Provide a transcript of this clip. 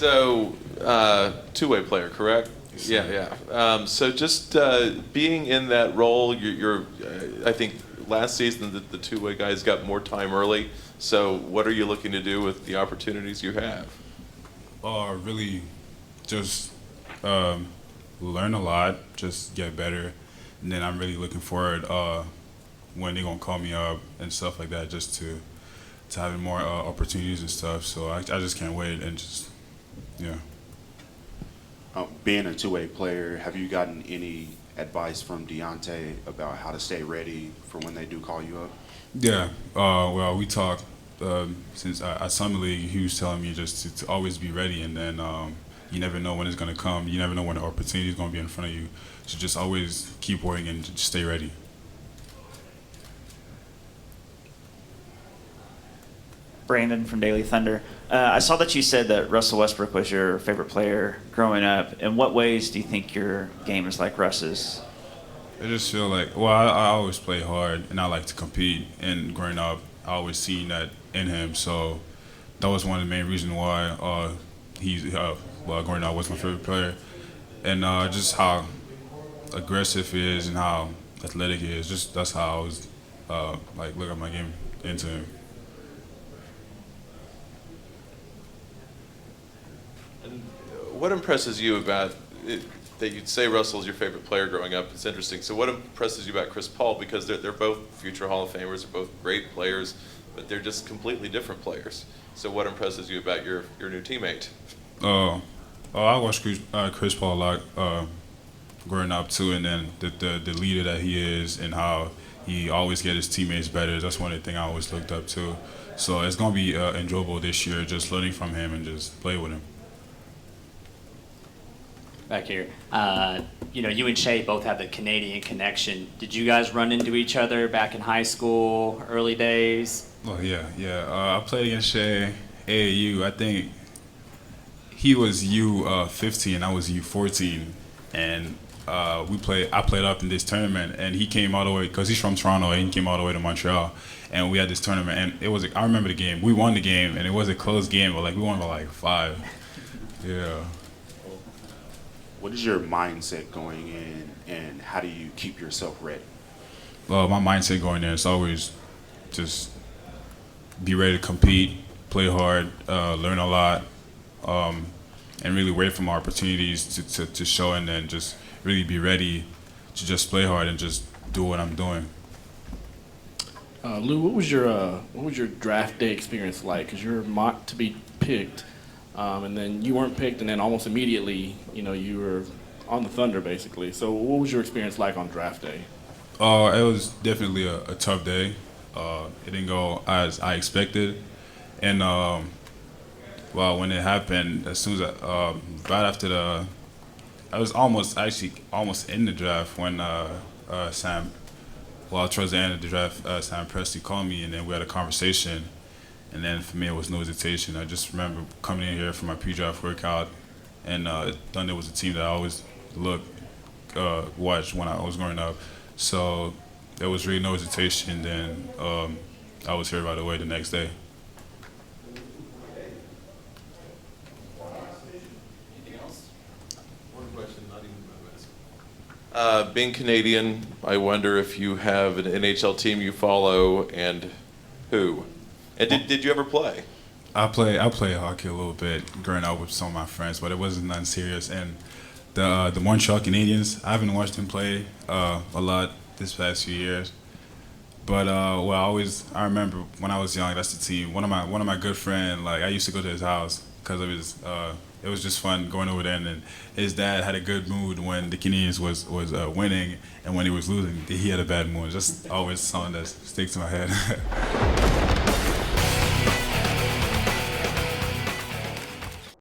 So, two-way player, correct? Yeah. So just being in that role, I think last season the two-way guys got more time early. So what are you looking to do with the opportunities you have? Really just learn a lot, just get better. And then I'm really looking forward when they're going to call me up and stuff like that, just to having more opportunities and stuff. So I just can't wait and just, yeah. Being a two-way player, have you gotten any advice from Deontay about how to stay ready for when they do call you up? Yeah, well, we talked since at Summer League. He was telling me just to always be ready, and then you never know when it's going to come. You never know when the opportunity is going to be in front of you. So just always keep working and just stay ready. Brandon from Daily Thunder. I saw that you said that Russell Westbrook was your favorite player growing up. In what ways do you think your game is like Russ's? I just feel like, well, I always play hard and I like to compete. And growing up, I always seen that in him. So that was one of the main reasons why growing up was my favorite player. And just how aggressive he is and how athletic he is. Just that's how I was look at my game into him. What impresses you about it, that you'd say Russell's your favorite player growing up? It's interesting. So what impresses you about Chris Paul? Because they're both future Hall of Famers, they're both great players, but they're just completely different players. So what impresses you about your new teammate? I watched Chris Paul a lot growing up too, and then the leader that he is and how he always get his teammates better. That's one of the things I always looked up to. So it's gonna be enjoyable this year, just learning from him and just play with him. Back here. You and Shea both have the Canadian connection. Did you guys run into each other back in high school, early days? Oh, yeah. I played against Shea, AAU. I think he was U15 and I was U14. And I played up in this tournament, and he came all the way, because he's from Toronto, and he came all the way to Montreal. And we had this tournament, and I remember the game. We won the game, and it was a close game, but we won by 5. Yeah. What is your mindset going in, and how do you keep yourself ready? Well, my mindset going in is always just be ready to compete, play hard, learn a lot, and really wait for my opportunities to show, and then just really be ready to just play hard and just do what I'm doing. Lou, what was your draft day experience like? Because you're mocked to be picked. And then you weren't picked, and then almost immediately, you were on the Thunder, basically. So what was your experience like on draft day? It was definitely a tough day. It didn't go as I expected. And, when it happened, as soon as right after I was almost in the draft when towards the end of the draft, Sam Presti called me, and then we had a conversation. And then for me, it was no hesitation. I just remember coming in here for my pre-draft workout, and Thunder was a team that I always watched when I was growing up. So there was really no hesitation. Then I was here right away the next day. Anything else? One question, not even my list. Being Canadian, I wonder if you have an NHL team you follow, and who? And did you ever play? I played hockey a little bit growing up with some of my friends, but it wasn't nothing serious. And the Montreal Canadiens, I haven't watched them play a lot this past few years. But I remember when I was young, that's the team. One of my good friends, I used to go to his house because it was just fun going over there. And then his dad had a good mood when the Canadiens was winning, and when he was losing, he had a bad mood. Just always something that sticks to my head.